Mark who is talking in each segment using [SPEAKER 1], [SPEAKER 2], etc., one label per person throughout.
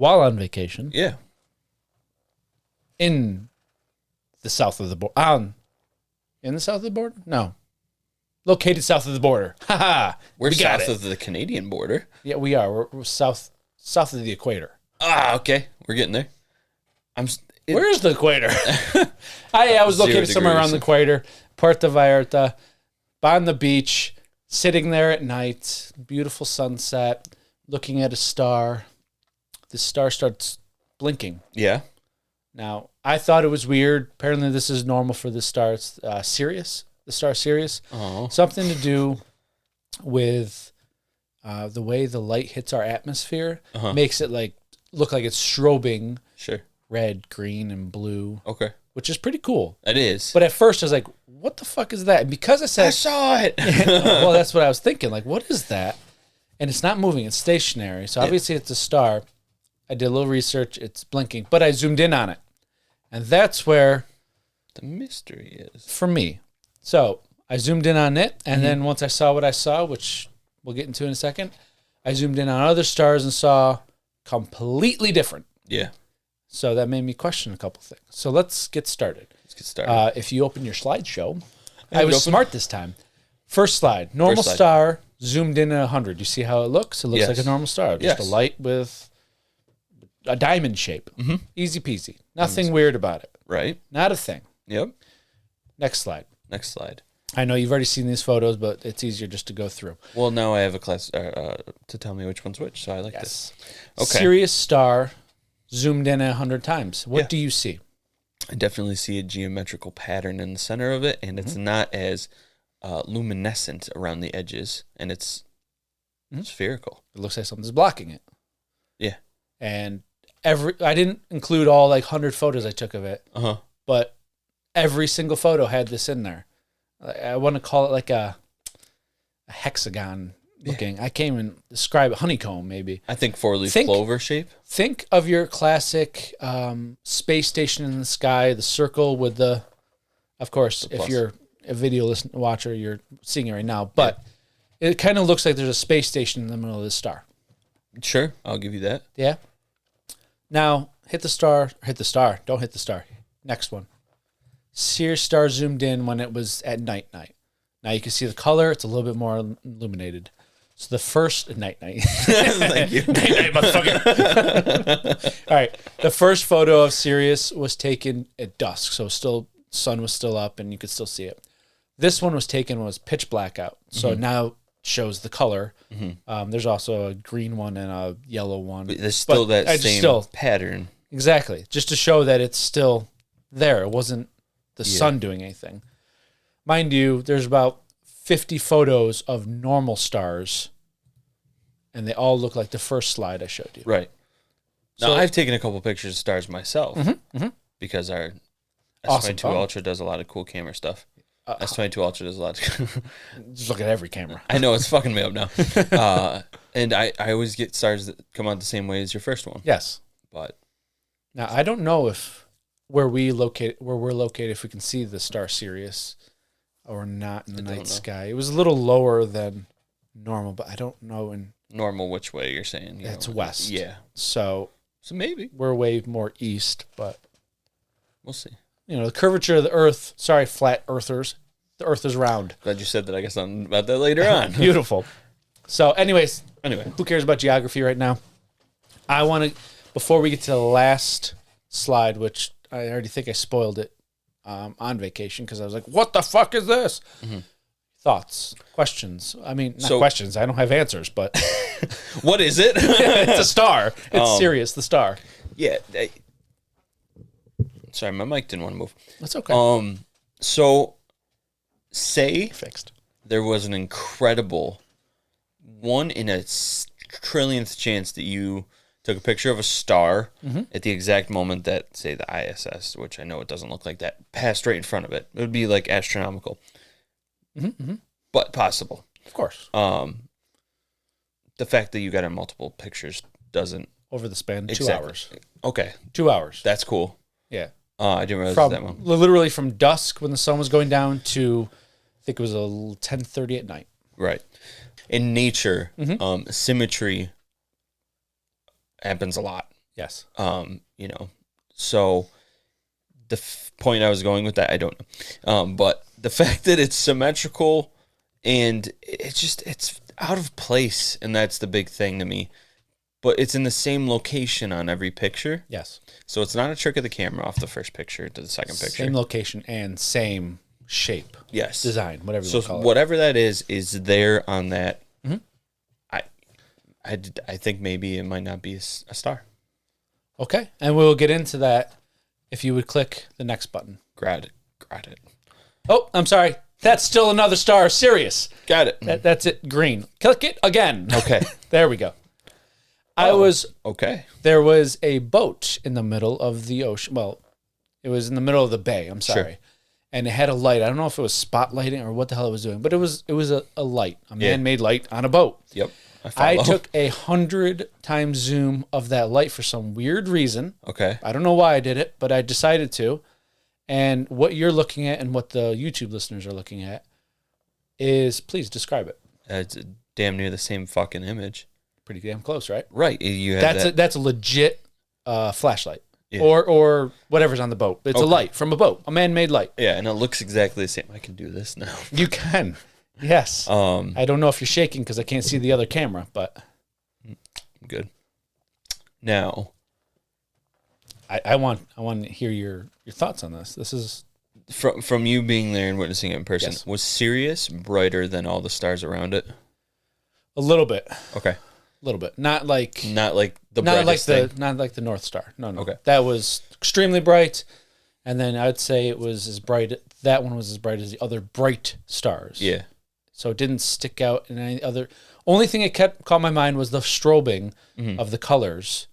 [SPEAKER 1] while on vacation
[SPEAKER 2] Yeah.
[SPEAKER 1] in the south of the border. In the south of the border? No. Located south of the border. Ha
[SPEAKER 2] We're south of the Canadian border.
[SPEAKER 1] Yeah, we are. We're south of the equator.
[SPEAKER 2] Ah, okay. We're getting there.
[SPEAKER 1] Where is the equator? I was located somewhere around the equator. Puerto Vallarta, on the beach, sitting there at night, beautiful sunset, looking at a star. The star starts blinking.
[SPEAKER 2] Yeah.
[SPEAKER 1] Now, I thought it was weird. Apparently, this is normal for the star. It's Sirius, the star Sirius.
[SPEAKER 2] Oh.
[SPEAKER 1] Something to do with the way the light hits our atmosphere makes it like look like it's strobing.
[SPEAKER 2] Sure.
[SPEAKER 1] Red, green, and blue.
[SPEAKER 2] Okay.
[SPEAKER 1] Which is pretty cool.
[SPEAKER 2] It is.
[SPEAKER 1] But at first, I was like, what the fuck is that? And because I said...
[SPEAKER 2] I saw it!
[SPEAKER 1] well, that's what I was thinking. Like, what is that? And it's not moving. It's stationary. So obviously, it's a star. I did a little research. It's blinking. But I zoomed in on it. And that's where...
[SPEAKER 2] the mystery is.
[SPEAKER 1] For me. So I zoomed in on it. And then once I saw what I saw, which we'll get into in a second, I zoomed in on other stars and saw completely different.
[SPEAKER 2] Yeah.
[SPEAKER 1] So that made me question a couple things. So let's get started. If you open your slideshow, I was smart this time. First slide, normal star, zoomed in at 100. You see how it looks? It looks like a normal star. Just a light with a diamond shape. Easy peasy. Nothing weird about it.
[SPEAKER 2] Right.
[SPEAKER 1] Not a thing.
[SPEAKER 2] Yep.
[SPEAKER 1] Next slide.
[SPEAKER 2] Next slide.
[SPEAKER 1] I know you've already seen these photos, but it's easier just to go through.
[SPEAKER 2] Well, now I have a class to tell me which one's which, so I like this. Okay.
[SPEAKER 1] Sirius star, zoomed in 100 times. What do you see?
[SPEAKER 2] I definitely see a geometrical pattern in the center of it, and it's not as luminescent around the edges, and it's spherical.
[SPEAKER 1] It looks like something's blocking it.
[SPEAKER 2] Yeah.
[SPEAKER 1] And I didn't include all like 100 photos I took of it, but every single photo had this in there. I want to call it like a hexagon looking. I can't even describe it. Honeycomb, maybe.
[SPEAKER 2] I think four-leaf clover shape.
[SPEAKER 1] Think of your classic space station in the sky, the circle with the, of course, if you're a video watcher, you're seeing it right now. But it kind of looks like there's a space station in the middle of this star.
[SPEAKER 2] Sure, I'll give you that.
[SPEAKER 1] Yeah. Now, hit the star. Hit the star. Don't hit the star. Next one. Sirius star zoomed in when it was at night. Now you can see the color. It's a little bit more illuminated. So the first night.
[SPEAKER 2] Thank you.
[SPEAKER 1] Night, motherfucker. All right. The first photo of Sirius was taken at dusk, so sun was still up and you could still see it. This one was taken when it was pitch black out. So now it shows the color. There's also a green one and a yellow one.
[SPEAKER 2] But there's still that same pattern.
[SPEAKER 1] Exactly. Just to show that it's still there. It wasn't the sun doing anything. Mind you, there's about 50 photos of normal stars, and they all look like the first slide I showed you.
[SPEAKER 2] Right. Now, I've taken a couple pictures of stars myself because our S22 Ultra does a lot of cool camera stuff. S22 Ultra does a lot.
[SPEAKER 1] Just look at every camera.
[SPEAKER 2] I know, it's fucking me up now. And I always get stars that come out the same way as your first one.
[SPEAKER 1] Yes.
[SPEAKER 2] But
[SPEAKER 1] now, I don't know if where we're located, if we can see the star Sirius or not in the night sky. It was a little lower than normal, but I don't know.
[SPEAKER 2] Normal which way you're saying?
[SPEAKER 1] It's west.
[SPEAKER 2] Yeah.
[SPEAKER 1] So
[SPEAKER 2] maybe.
[SPEAKER 1] We're way more east, but
[SPEAKER 2] we'll see.
[SPEAKER 1] You know, the curvature of the Earth. Sorry, flat earthers. The Earth is round.
[SPEAKER 2] Glad you said that. I guess something about that later on.
[SPEAKER 1] Beautiful. So anyway, who cares about geography right now? I want to, before we get to the last slide, which I already think I spoiled it on vacation because I was like, what the fuck is this? Thoughts, questions. I mean, not questions. I don't have answers, but.
[SPEAKER 2] What is it?
[SPEAKER 1] It's a star. It's Sirius, the star.
[SPEAKER 2] Yeah. Sorry, my mic didn't want to move.
[SPEAKER 1] That's okay.
[SPEAKER 2] So, say
[SPEAKER 1] fixed.
[SPEAKER 2] There was an incredible 1 in a trillionth chance that you took a picture of a star at the exact moment that, say, the ISS, which I know it doesn't look like that, passed right in front of it. It would be like astronomical, but possible.
[SPEAKER 1] Of course.
[SPEAKER 2] The fact that you got in multiple pictures doesn't
[SPEAKER 1] over the span 2 hours.
[SPEAKER 2] Okay,
[SPEAKER 1] 2 hours.
[SPEAKER 2] That's cool.
[SPEAKER 1] Yeah.
[SPEAKER 2] I didn't realize that one.
[SPEAKER 1] Literally from dusk when the sun was going down to, I think it was 10:30 at night.
[SPEAKER 2] Right. In nature, symmetry happens a lot.
[SPEAKER 1] Yes.
[SPEAKER 2] You know, so the point I was going with that, I don't know. But the fact that it's symmetrical and it's out of place, and that's the big thing to me. But it's in the same location on every picture.
[SPEAKER 1] Yes.
[SPEAKER 2] So it's not a trick of the camera off the first picture to the second picture.
[SPEAKER 1] Same location and same shape.
[SPEAKER 2] Yes.
[SPEAKER 1] Design, whatever you want to call it.
[SPEAKER 2] So whatever that is there on that. Mm-hmm. I think maybe it might not be a star.
[SPEAKER 1] Okay. And we'll get into that if you would click the next button.
[SPEAKER 2] Got it.
[SPEAKER 1] Oh, I'm sorry. That's still another star. Sirius.
[SPEAKER 2] Got it.
[SPEAKER 1] That's it. Green. Click it again.
[SPEAKER 2] Okay.
[SPEAKER 1] There we go.
[SPEAKER 2] Okay.
[SPEAKER 1] There was a boat in the middle of the ocean. Well, it was in the middle of the bay. I'm sorry. Sure. And it had a light. I don't know if it was spotlighting or what the hell it was doing, but it was a light, a man-made light on a boat.
[SPEAKER 2] Yep.
[SPEAKER 1] I took 100 times zoom of that light for some weird reason.
[SPEAKER 2] Okay.
[SPEAKER 1] I don't know why I did it, but I decided to. And what you're looking at and what the YouTube listeners are looking at is, please describe it.
[SPEAKER 2] It's damn near the same fucking image.
[SPEAKER 1] Pretty damn close, right?
[SPEAKER 2] Right. You have
[SPEAKER 1] that's a legit flashlight. Yeah. Or whatever's on the boat. It's a light from a boat, a man-made light.
[SPEAKER 2] Yeah, and it looks exactly the same. I can do this now.
[SPEAKER 1] You can. Yes. I don't know if you're shaking because I can't see the other camera, but
[SPEAKER 2] good. Now,
[SPEAKER 1] I want to hear your thoughts on this. This is
[SPEAKER 2] from you being there and witnessing it in person. Yes. Was Sirius brighter than all the stars around it?
[SPEAKER 1] A little bit.
[SPEAKER 2] Okay.
[SPEAKER 1] A little bit. Not like
[SPEAKER 2] the brightest thing.
[SPEAKER 1] Not like the North Star. No.
[SPEAKER 2] Okay.
[SPEAKER 1] That was extremely bright, and then I would say it was as bright. That one was as bright as the other bright stars.
[SPEAKER 2] Yeah.
[SPEAKER 1] So it didn't stick out in any other. Only thing it caught my mind was the strobing of the colors,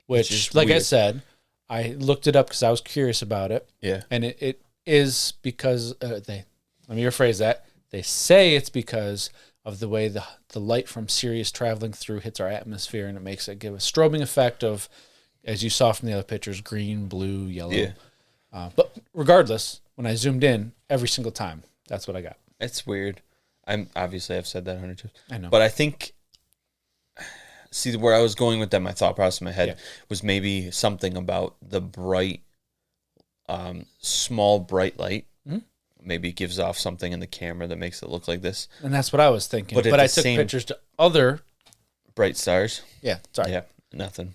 [SPEAKER 1] which like weird. I said, I looked it up because I was curious about it.
[SPEAKER 2] Yeah.
[SPEAKER 1] And it is because let me rephrase that. They say it's because of the way the light from Sirius traveling through hits our atmosphere, and it makes it give a strobing effect of, as you saw from the other pictures, green, blue, yellow.
[SPEAKER 2] Yeah.
[SPEAKER 1] But regardless, when I zoomed in every single time, that's what I got.
[SPEAKER 2] It's weird. I've said that 100 times.
[SPEAKER 1] I know.
[SPEAKER 2] But I think, see, where I was going with that, my thought process in my head was maybe something about the bright, small bright light. Mm-hmm. Maybe gives off something in the camera that makes it look like this.
[SPEAKER 1] And that's what I was thinking. But I took pictures to other
[SPEAKER 2] bright stars.
[SPEAKER 1] Yeah, sorry.
[SPEAKER 2] Yeah, nothing.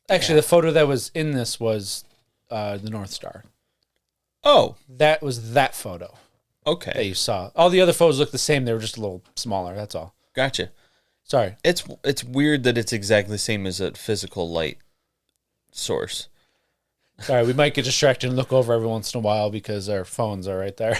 [SPEAKER 1] Actually, the photo that was in this was the North Star.
[SPEAKER 2] Oh.
[SPEAKER 1] That was that photo.
[SPEAKER 2] Okay.
[SPEAKER 1] That you saw. All the other photos look the same. They were just a little smaller. That's all.
[SPEAKER 2] Gotcha.
[SPEAKER 1] Sorry.
[SPEAKER 2] It's weird that it's exactly the same as a physical light source.
[SPEAKER 1] Sorry, we might get distracted and look over every once in a while because our phones are right there.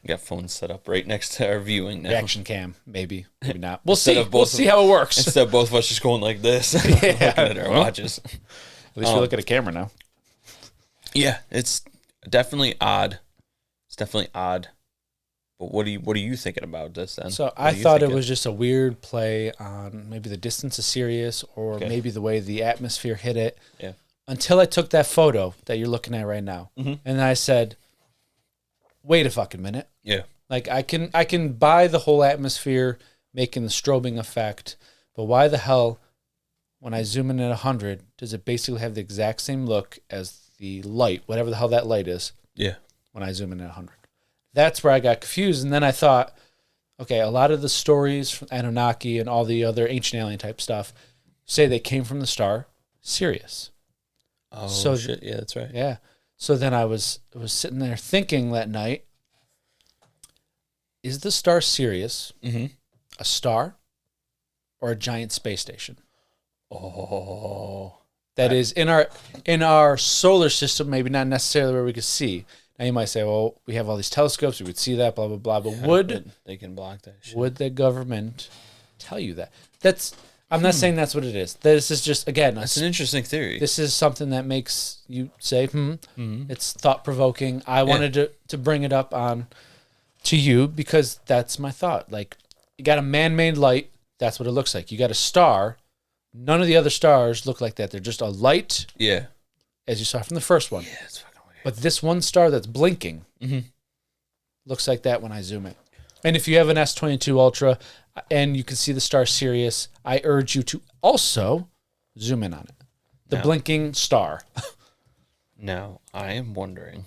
[SPEAKER 2] We got phones set up right next to our viewing now.
[SPEAKER 1] Reaction cam, maybe not. We'll see. We'll see how it works.
[SPEAKER 2] Instead of both of us just going like this, looking at our watches.
[SPEAKER 1] At least we look at a camera now.
[SPEAKER 2] Yeah, it's definitely odd. But what are you thinking about this then?
[SPEAKER 1] So I thought it was just a weird play on maybe the distance of Sirius or maybe the way the atmosphere hit it.
[SPEAKER 2] Yeah.
[SPEAKER 1] Until I took that photo that you're looking at right now. Mm-hmm. And I said, wait a fucking minute.
[SPEAKER 2] Yeah.
[SPEAKER 1] Like I can buy the whole atmosphere making the strobing effect, but why the hell when I zoom in at 100 does it basically have the exact same look as the light, whatever the hell that light is?
[SPEAKER 2] Yeah.
[SPEAKER 1] When I zoom in at 100. That's where I got confused. And then I thought, okay, a lot of the stories from Anunnaki and all the other ancient alien type stuff say they came from the star Sirius.
[SPEAKER 2] Oh, so, shit. Yeah, that's right.
[SPEAKER 1] Yeah. So then I was sitting there thinking that night, is the star Sirius a star or a giant space station?
[SPEAKER 2] Oh.
[SPEAKER 1] That is in our solar system, maybe not necessarily where we could see. Now you might say, well, we have all these telescopes, we would see that, blah, blah, blah. But
[SPEAKER 2] they can block that shit.
[SPEAKER 1] Would the government tell you that? I'm not saying that's what it is. This is just, again,
[SPEAKER 2] that's an interesting theory.
[SPEAKER 1] This is something that makes you say, It's thought-provoking. I wanted to bring it up to you because that's my thought. Like, you got a man-made light, that's what it looks like. You got a star. None of the other stars look like that. They're just a light.
[SPEAKER 2] Yeah.
[SPEAKER 1] As you saw from the first one.
[SPEAKER 2] Yeah, it's fucking weird.
[SPEAKER 1] But this one star that's blinking looks like that when I zoom in. And if you have an S22 Ultra and you can see the star Sirius, I urge you to also zoom in on it. The blinking star.
[SPEAKER 2] Now, I am wondering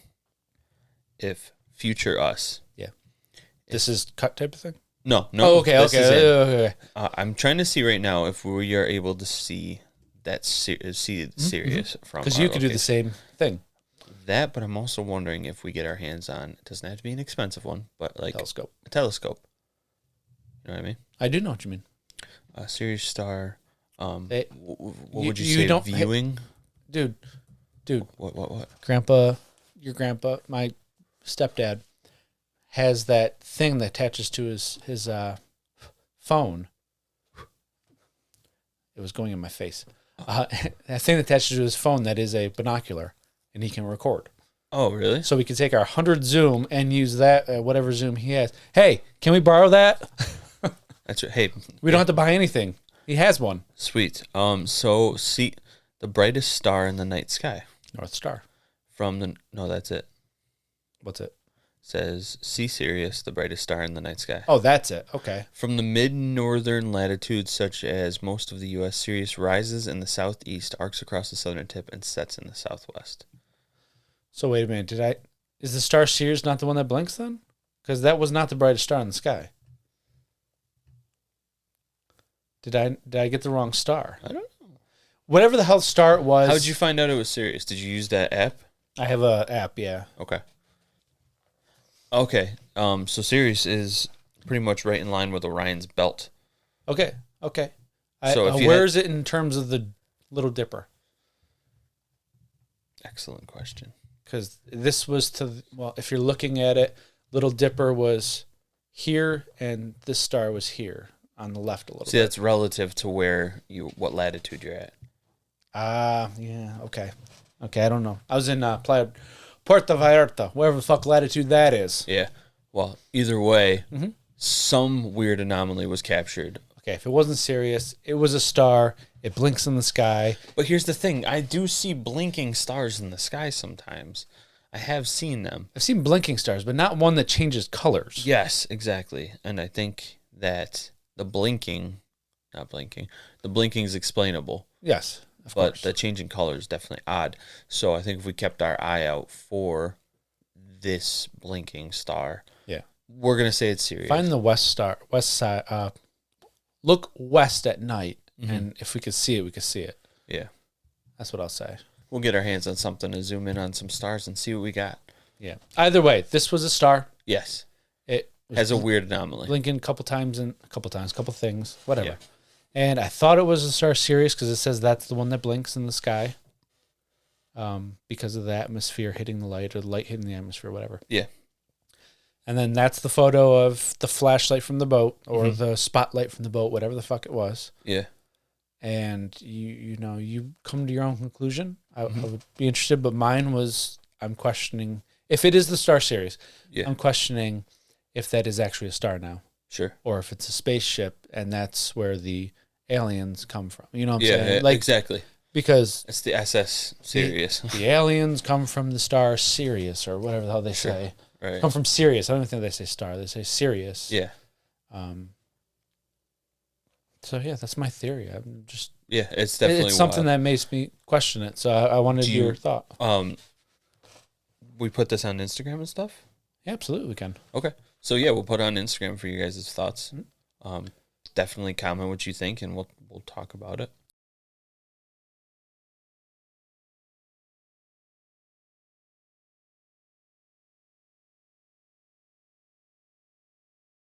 [SPEAKER 2] if future us.
[SPEAKER 1] Yeah. This is cut type of thing?
[SPEAKER 2] No.
[SPEAKER 1] Oh, okay.
[SPEAKER 2] I'm trying to see right now if we are able to see that Sirius from.
[SPEAKER 1] Because you could do the same thing.
[SPEAKER 2] That, but I'm also wondering if we get our hands on. It doesn't have to be an expensive one, but like a telescope. You know what I mean?
[SPEAKER 1] I do know what you mean.
[SPEAKER 2] Sirius star. What would you say? Viewing,
[SPEAKER 1] dude.
[SPEAKER 2] What?
[SPEAKER 1] Your grandpa, my stepdad, has that thing that attaches to his phone. It was going in my face. That thing that attaches to his phone that is a binocular, and he can record.
[SPEAKER 2] Oh, really?
[SPEAKER 1] So we can take our 100 zoom and use that, whatever zoom he has. Hey, can we borrow that?
[SPEAKER 2] That's right. Hey,
[SPEAKER 1] we don't have to buy anything. He has one.
[SPEAKER 2] Sweet. So see the brightest star in the night sky.
[SPEAKER 1] North Star.
[SPEAKER 2] No, that's it.
[SPEAKER 1] What's it?
[SPEAKER 2] Says see Sirius, the brightest star in the night sky.
[SPEAKER 1] Oh, that's it. Okay.
[SPEAKER 2] From the mid-northern latitudes, such as most of the U.S., Sirius rises in the southeast, arcs across the southern tip, and sets in the southwest.
[SPEAKER 1] So wait a minute. Is the star Sirius not the one that blinks then? Because that was not the brightest star in the sky. Did I get the wrong star?
[SPEAKER 2] I don't know.
[SPEAKER 1] Whatever the hell star it was.
[SPEAKER 2] How did you find out it was Sirius? Did you use that app?
[SPEAKER 1] I have an app, yeah.
[SPEAKER 2] Okay. So Sirius is pretty much right in line with Orion's belt.
[SPEAKER 1] Okay.
[SPEAKER 2] So
[SPEAKER 1] where is it in terms of the Little Dipper?
[SPEAKER 2] Excellent question.
[SPEAKER 1] Because this was if you're looking at it, Little Dipper was here and this star was here on the left a little bit.
[SPEAKER 2] See, that's relative to what latitude you're at.
[SPEAKER 1] Yeah, okay. I don't know. I was in Puerto Vallarta, wherever the fuck latitude that is.
[SPEAKER 2] Yeah. Well, either way, some weird anomaly was captured.
[SPEAKER 1] Okay, if it wasn't Sirius, it was a star. It blinks in the sky.
[SPEAKER 2] But here's the thing. I do see blinking stars in the sky sometimes. I have seen them.
[SPEAKER 1] I've seen blinking stars, but not one that changes colors.
[SPEAKER 2] Yes, exactly. And I think that the blinking is explainable.
[SPEAKER 1] Yes, of
[SPEAKER 2] but
[SPEAKER 1] course.
[SPEAKER 2] The changing color is definitely odd. So I think if we kept our eye out for this blinking star, we're going to say it's Sirius.
[SPEAKER 1] Find the west side. Look west at night, and if we could see it, we could see it.
[SPEAKER 2] Yeah.
[SPEAKER 1] That's what I'll say.
[SPEAKER 2] We'll get our hands on something to zoom in on some stars and see what we got.
[SPEAKER 1] Yeah. Either way, this was a star.
[SPEAKER 2] Yes.
[SPEAKER 1] It
[SPEAKER 2] has a weird anomaly.
[SPEAKER 1] Blinking a couple things, whatever. Yeah. And I thought it was a star Sirius because it says that's the one that blinks in the sky. Because of the atmosphere hitting the light or the light hitting the atmosphere, whatever.
[SPEAKER 2] Yeah.
[SPEAKER 1] And then that's the photo of the flashlight from the boat or the spotlight from the boat, whatever the fuck it was.
[SPEAKER 2] Yeah.
[SPEAKER 1] And you come to your own conclusion. I would be interested, but mine was I'm questioning if it is the star Sirius. Yeah. I'm questioning if that is actually a star now.
[SPEAKER 2] Sure.
[SPEAKER 1] Or if it's a spaceship and that's where the aliens come from. You know what I'm saying?
[SPEAKER 2] Yeah, like, exactly.
[SPEAKER 1] Because
[SPEAKER 2] it's the SS Sirius.
[SPEAKER 1] The aliens come from the star Sirius or whatever the hell they say.
[SPEAKER 2] Right.
[SPEAKER 1] Come from Sirius. I don't think they say star. They say Sirius.
[SPEAKER 2] Yeah.
[SPEAKER 1] So yeah, that's my theory. I'm just
[SPEAKER 2] it's definitely
[SPEAKER 1] something that makes me question it. So I wanted your thought.
[SPEAKER 2] We put this on Instagram and stuff.
[SPEAKER 1] Yeah, absolutely, we can.
[SPEAKER 2] Okay, so yeah, we'll put it on Instagram for you guys' thoughts. Definitely comment what you think, and we'll talk about it.